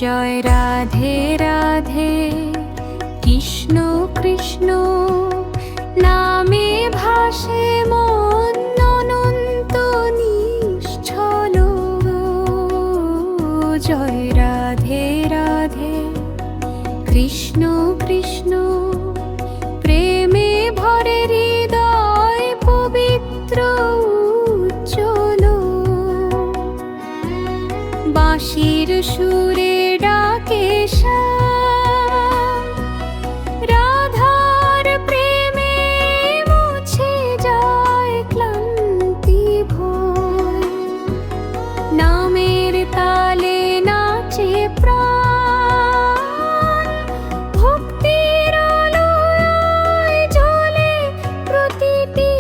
জয় রাধে রাধে কৃষ্ণ কৃষ্ণ নামে ভাসে মন অনন্ত নিশ্চল। জয় রাধে রাধে কৃষ্ণ কৃষ্ণ প্রেমে ভরে হৃদয় পবিত্র উজ্জ্বল। বাঁশির সুরে ডাকে রাধার প্রেমে মুছে যায় ক্লান্তি ভয়। নামের তালে নাচে প্রাণ, ভক্তির আলোয় জ্বলে প্রতিটি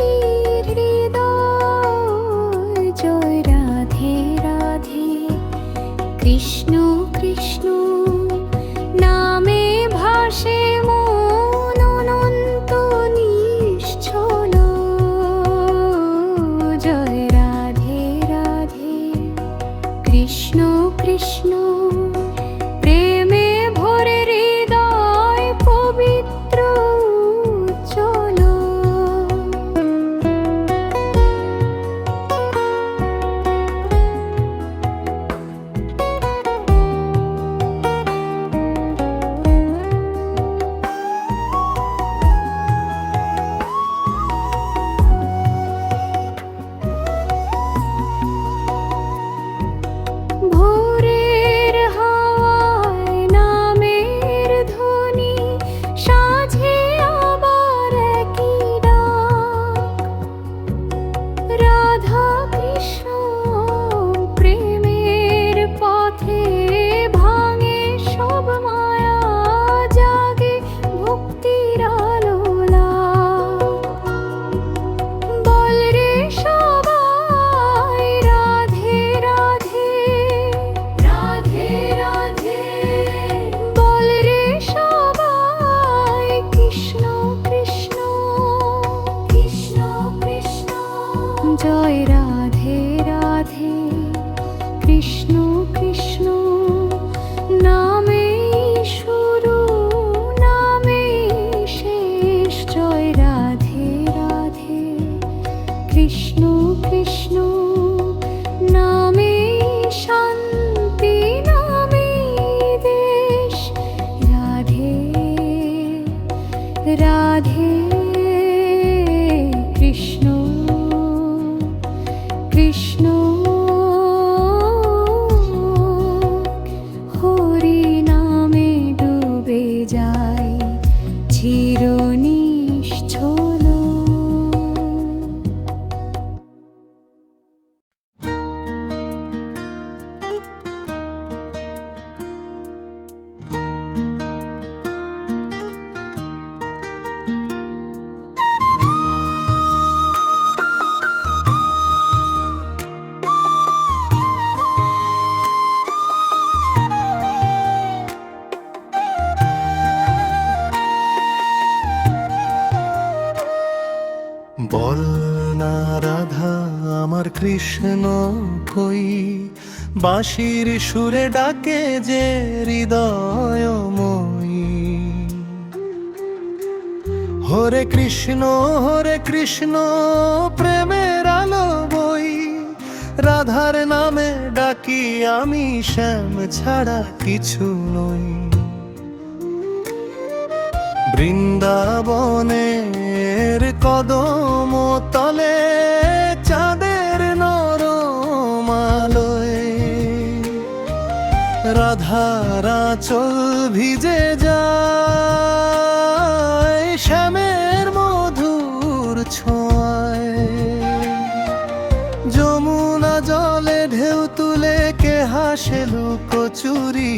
হৃদয়। জয় রাধে রাধে কৃষ্ণ কৃষ্ণ নামে ভাসে মন অনন্ত নিশ্চল। জয় রাধে রাধে কৃষ্ণ কৃষ্ণ প্রেমে ভরে হৃদয় পবিত্র উজ্জ্বল। ভোরের হাওয়ায় নামের ধ্বনি সাজে আবার একই ডাক। রাধা কৃষ্ণ প্রেমের পথে ভাঙে সব মায়া, জাগে ভক্তির আলো লাভ। বল রে সবাই রাধে রাধে রাধে রাধে, বল রে সবাই কৃষ্ণ কৃষ্ণ কৃষ্ণ কৃষ্ণ। জয় রাধে রাধে কৃষ্ণ কৃষ্ণ নামে শুরু নামে শেষ। জয় রাধে রাধে কৃষ্ণ কৃষ্ণ নামে শান্তি নামে দেশ। রাধে রাধে কৃষ্ণ কৃষ্ণ হরি নামে ডুবে যায় চির নিশ্চল। বল না রাধা আমার কৃষ্ণ কই, বাঁশির সুরে ডাকে যে হৃদয়ময়ী। হরে কৃষ্ণ প্রেমের আলো বই, রাধার নামে ডাকি আমি শ্যাম ছাড়া কিছু নই। বৃন্দাবনের কদম তলে চাঁদের নরম আলোয় রাধার আঁচল ভিজে যায় শ্যামের মধুর ছোঁয়ায়। যমুনা জলে ঢেউ তুলে কে হাসে লুকোচুরি,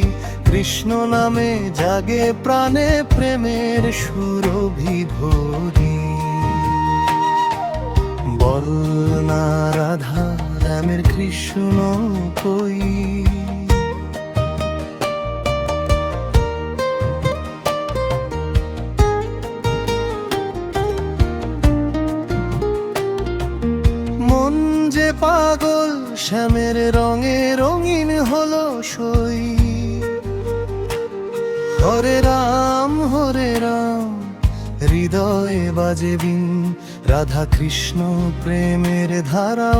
কৃষ্ণ নামে জাগে প্রাণে প্রেমের সুরভি ভরি। বল না রাধা রামের কৃষ্ণ কই। মন যে পাগল শ্যামের রঙে রঙিন হলো সই, হরে রাম হৃদয়ে বাজে বিন, রাধা কৃষ্ণ প্রেমের ধারা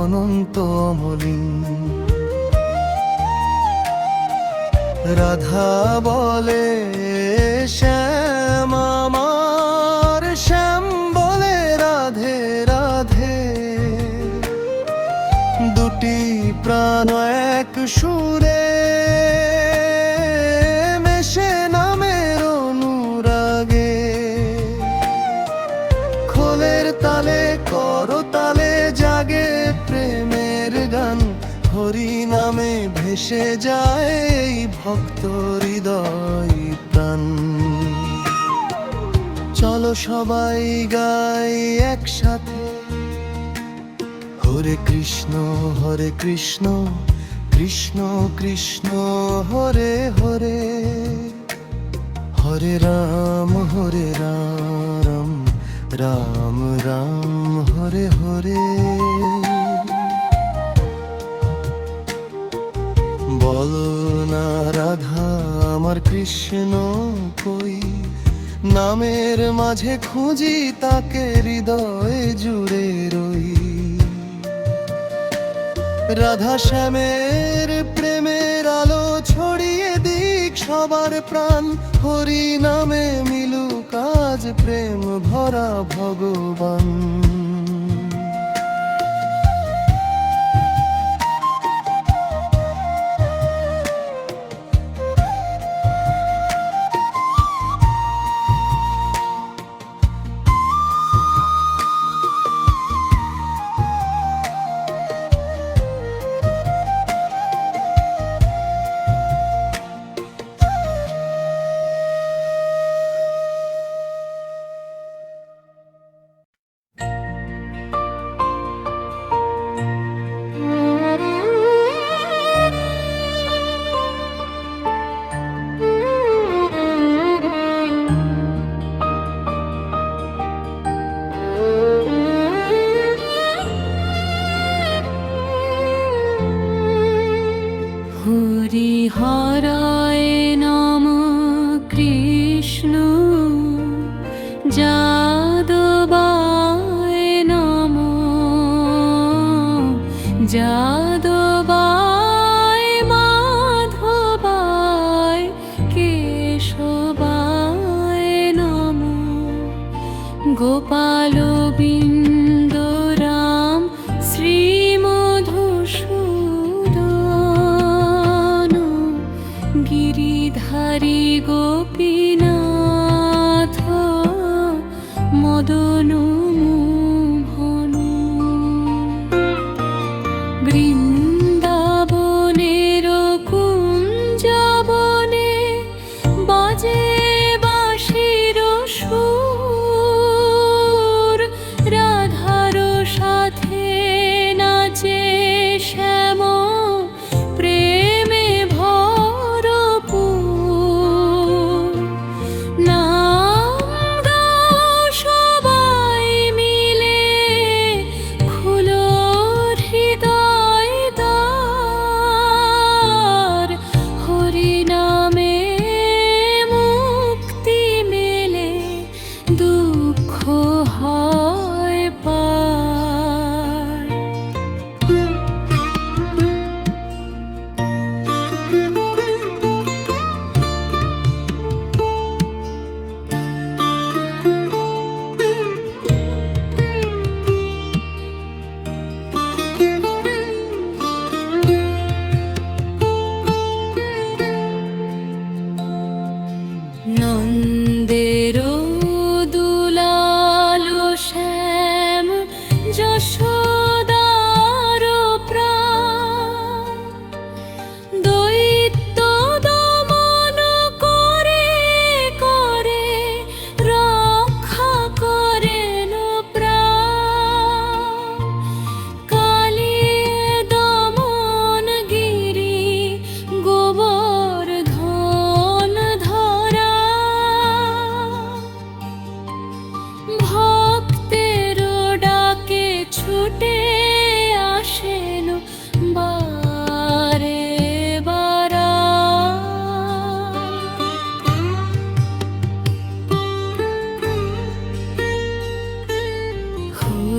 অনন্ত অমলিন। রাধা বলে শ্যাম আমার, শ্যাম বলে রাধে রাধে, দুটি প্রাণ এক সুরে মেশে নামের অনুরাগে। খোলের তালে করতালে জাগে প্রেমের গান, হরি নামে ভেসে যায় এই ভক্ত হৃদয় প্রাণ। চলো সবাই গাই একসাথে, হরে কৃষ্ণ কৃষ্ণ কৃষ্ণ হরে হরে, হরে রাম রাম রাম হরে হরে। বলো না রাধা আমার কৃষ্ণ কই, নামের মাঝে খুঁজি তাকে হৃদয়ে জুড়ে রই। রাধা শ্যামের প্রেমের আলো ছড়িয়ে দিক সবার প্রাণ, হরি নামে মিলুক আজ প্রেম ভরা ভগবান। হরি হরায় নম কৃষ্ণ, যাদবায় নম, যাদবায় মাধবায় কেশবায় নম, গোপাল বিন্দ রাম শ্রীমধুসূদন, গিরিধারী গোপীনাথ মদন মোহন। বৃন্দাবনের কুঞ্জবনে বাজে বাঁশির সুর,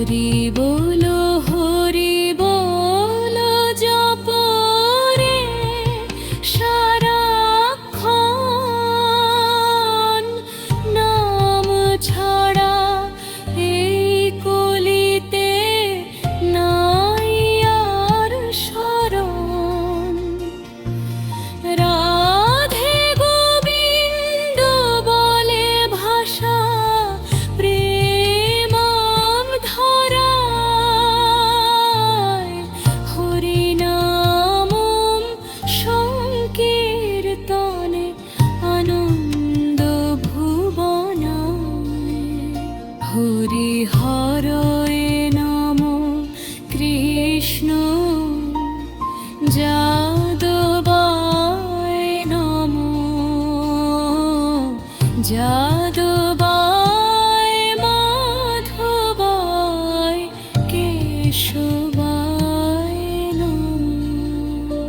হরি বল জপ রে সারাক্ষণ, নাম ছাড়া এই কলিতে নাই আর শরণ। রাধে গোবিন্দ বলে ভাষা প্রেমাম ধরায়, হরি নাম সংকীর্তনে আনন্দ ভুবনায়। হরি হরয়ে নম কৃষ্ণ যাদবায় নমো, যাদবায় মাধবায় কেশবায় নমো।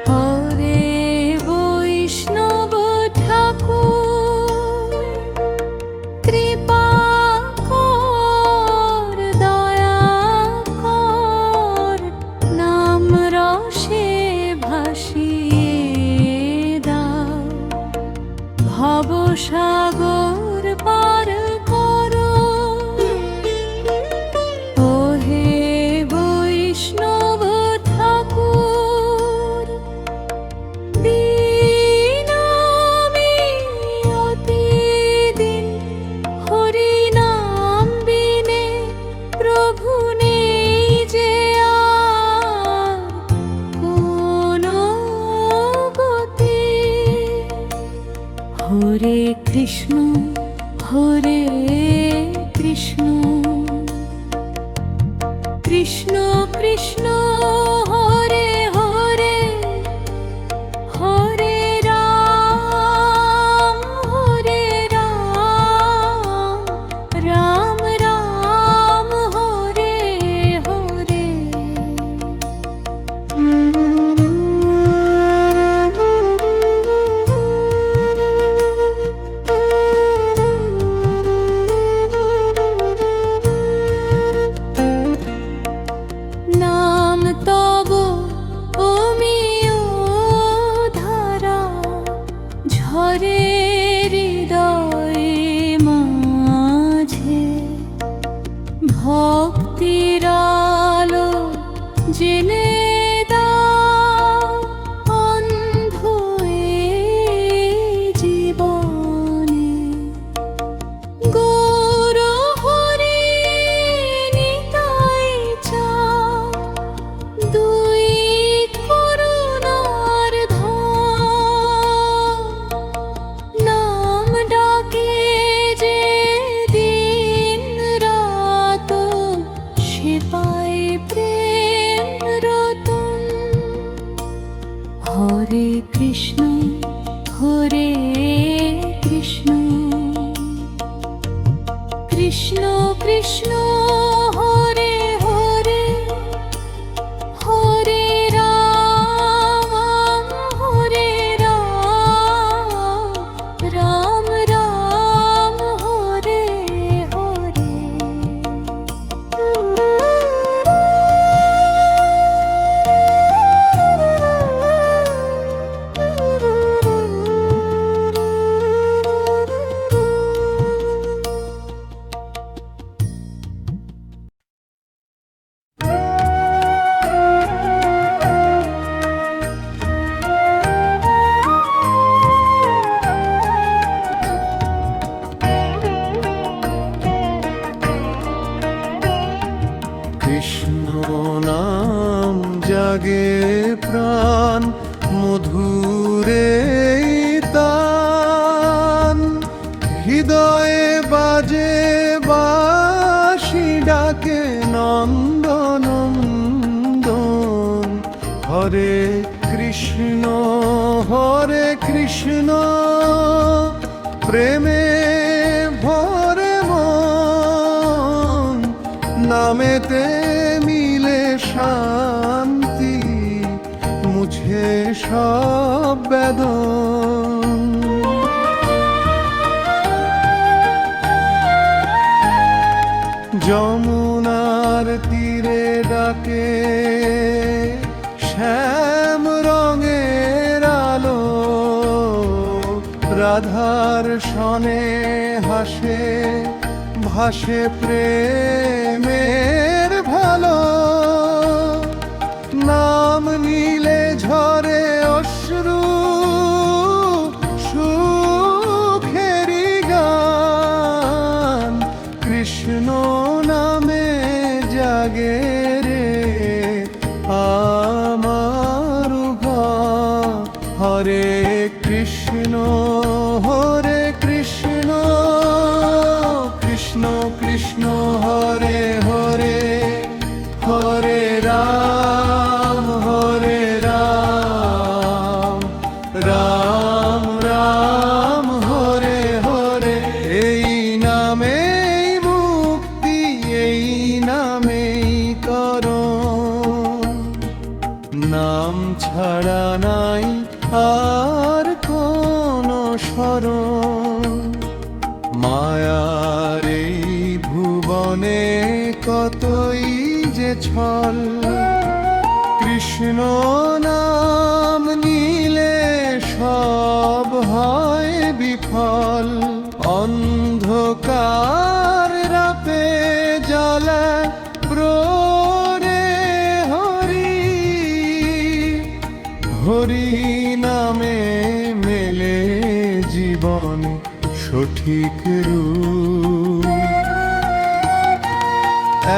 হরে বৈষ্ণব ঠাকুর কৃপা কর, দয়া কর, নাম রসে ভাসিয়ে দাও, ভবসাগর পার করো। ওহে বৈষ্ণব ঠাকুর দীনামি অতিদিন, হরি নাম বিনে প্রভু নেই যে আর কোনো গতি। হরে কৃষ্ণ হরে কৃষ্ণ, কৃষ্ণ কৃষ্ণ হরে হরে, হরে রাম রাম রাম হরে হরে। নাম তব অমিয় ধারা, ঝরে হৃদয়ে মাঝে, ভক্তির আলো জেলে দাও অন্ধ এই জীবনে। গৌর হরি নিতাই চাও, দুই করুণার ধাম, নাম ডাকে যে দিন রাত, সে পায় প্রেম রতন। হরে কৃষ্ণ হরে কৃষ্ণ, কৃষ্ণ কৃষ্ণ হরে হরে, হরে রাম রাম রাম হরে হরে। কৃষ্ণ নাম জাগে প্রাণ, মধুরে তান, হৃদয়ে বাজে বাঁশি ডাকে নন্দনন্দন। হরে কৃষ্ণ প্রেমে ভরে মন, নামে নামেতে মিলে শান্তি, মুছে সব বেদন। যমুনার তীরে ডাকে শ্যাম রঙের আলো, রাধার সনে হাসে ভাসে প্রেমের ভালো। নাম নিলে ঝরে অশ্রু, সুখেরি গান, কৃষ্ণ নামে জাগে রে আমার ঘর। হরে কৃষ্ণ হরে কৃষ্ণ, কৃষ্ণ কৃষ্ণ হরে হরে, হরে রাম হরে রাম, রাম রাম হরে হরে। এই নামেই মুক্তি, এই নামেই করণ, নাম ছাড়া নাই আর কোনো শরণ। মায়ার এই ভুবনে কতই যে ছল, কৃষ্ণ নাম নিলে সব হয় বিফল। অন্ধকার রাতে জ্বলে প্রাণে হরি, হরি নামে মেলে জীবন সঠিক রূপ।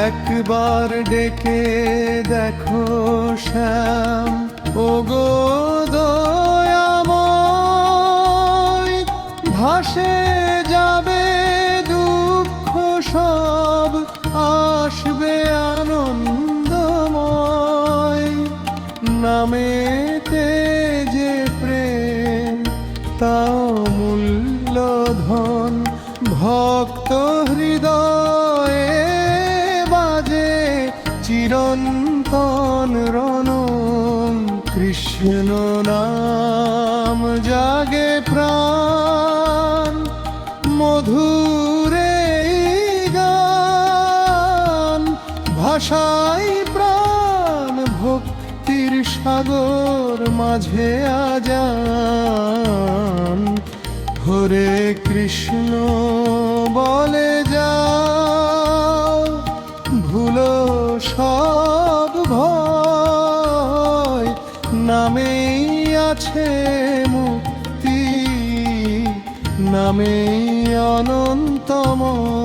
একবার ডেকে দেখো শ্যাম ওগো দয়াময়, ভাসে যাবে দুঃখ সব, আসবে আনন্দময়। নামেতে যে প্রেম তাও মূল্যধন, ভক্ত হৃদয়ে বাজে চিরন্তন রণম। কৃষ্ণ নাম জাগে প্রাণ, মধুরে গান, ভাষাই প্রাণ ভক্তির সাগর মাঝে আজান। হরে কৃষ্ণ বলে যাও, ভুলো সব ভয়, নামেই আছে মুক্তি, নামেই অনন্তময়।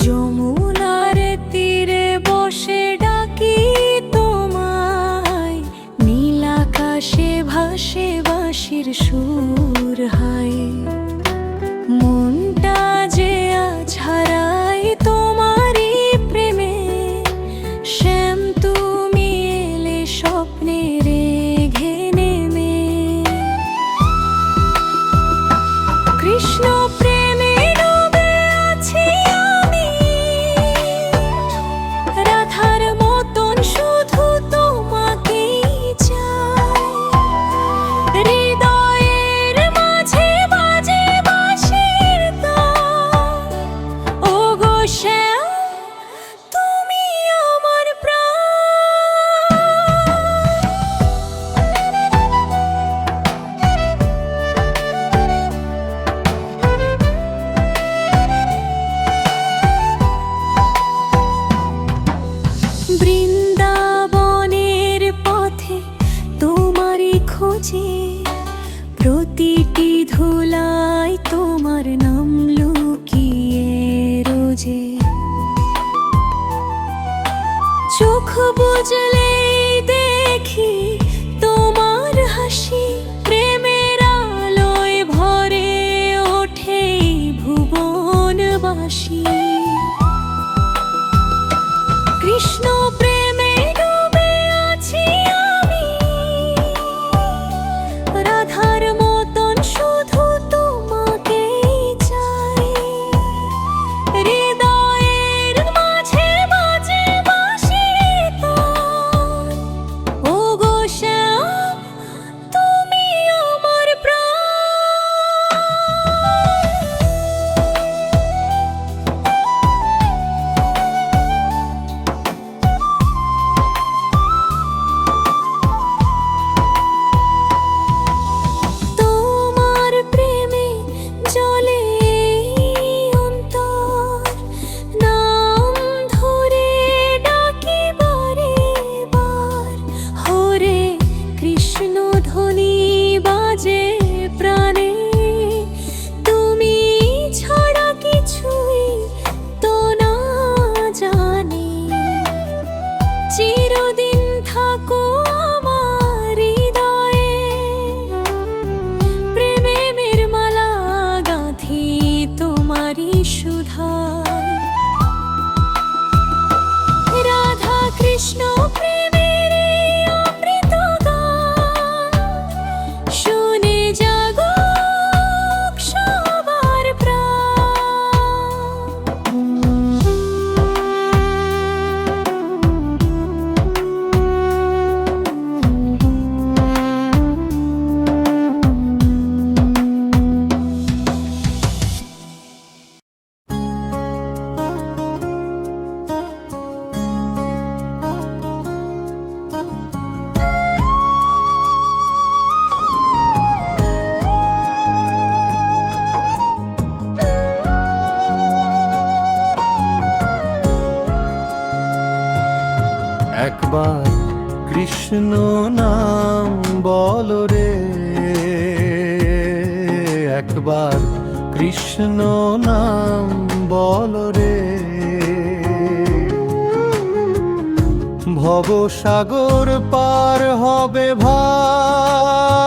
যমুনার তীরে বসে ডাকি তোমায়, নীল আকাশে ভাসে বাঁশির সুর হায়। মনটা যে আজ হারাই তোমারই প্রেমে, শ্যাম তুমি এলে স্বপ্নে রেঘে নেমে। কৃষ্ণ প্রেমে ডুবে আছি আমি, রাধার মতন শুধু তোমাকেই চাই। হৃদয়ের মাঝে বাজে বাঁশির তান, ওগো শ্যাম তুমি আমার প্রাণ। বৃন্দাবনের পথে তোমারই খোঁজে, প্রতিটি ধুলায় তোমার নাম লুকিয়ে রোজে। চোখ বুঝলে কৃষ্ণ নাম বলো রে, একবার কৃষ্ণ নাম বলো রে। ভবসাগর পার হবে ভাই,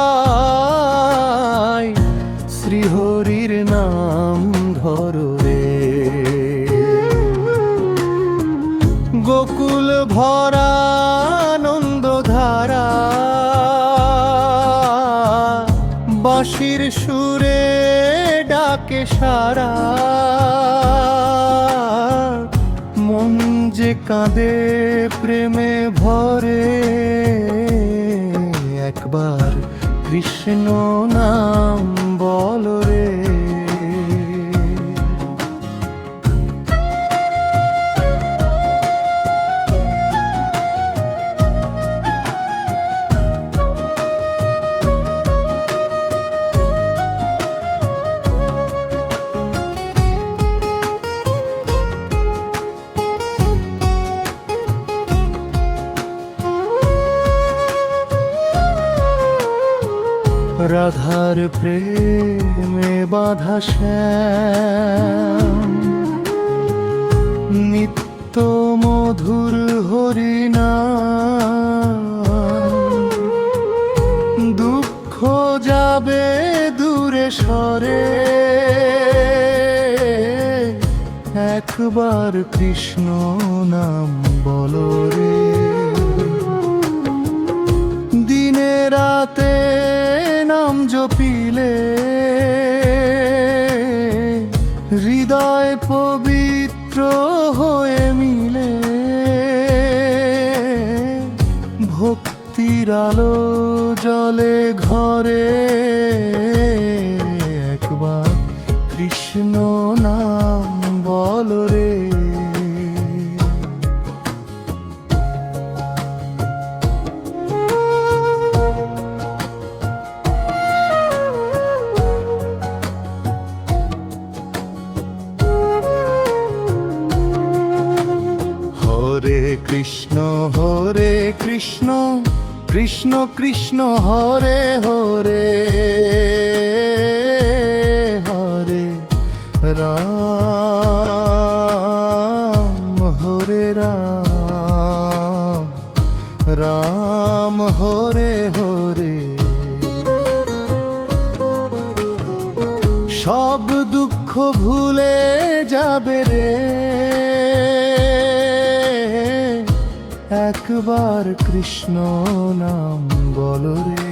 শ্রীহরির নাম ধরো রে। গোকুল ভরা আনন্দধারা, বাঁশির সুরে ডাকে সারা। মন যে কাঁদে প্রেমে ভরে, একবার কৃষ্ণ নাম বলো রে। রাধার প্রেমে বাঁধা শ্যাম, নিত্য মধুর হরিনাম। দুঃখ যাবে দূরে সরে, একবার কৃষ্ণ নাম বলো রে। দিনে রাতে নাম জপিলে, হৃদয় পবিত্র হয়ে মিলে। ভক্তির আলো জলে ঘরে, একবার কৃষ্ণ নাম বলো রে। হরে কৃষ্ণ কৃষ্ণ কৃষ্ণ হরে হরে, হরে রাম হরে রাম, রাম হরে হরে। সব দুঃখ ভুলে যাবে রে, একবার কৃষ্ণ নাম বলো রে।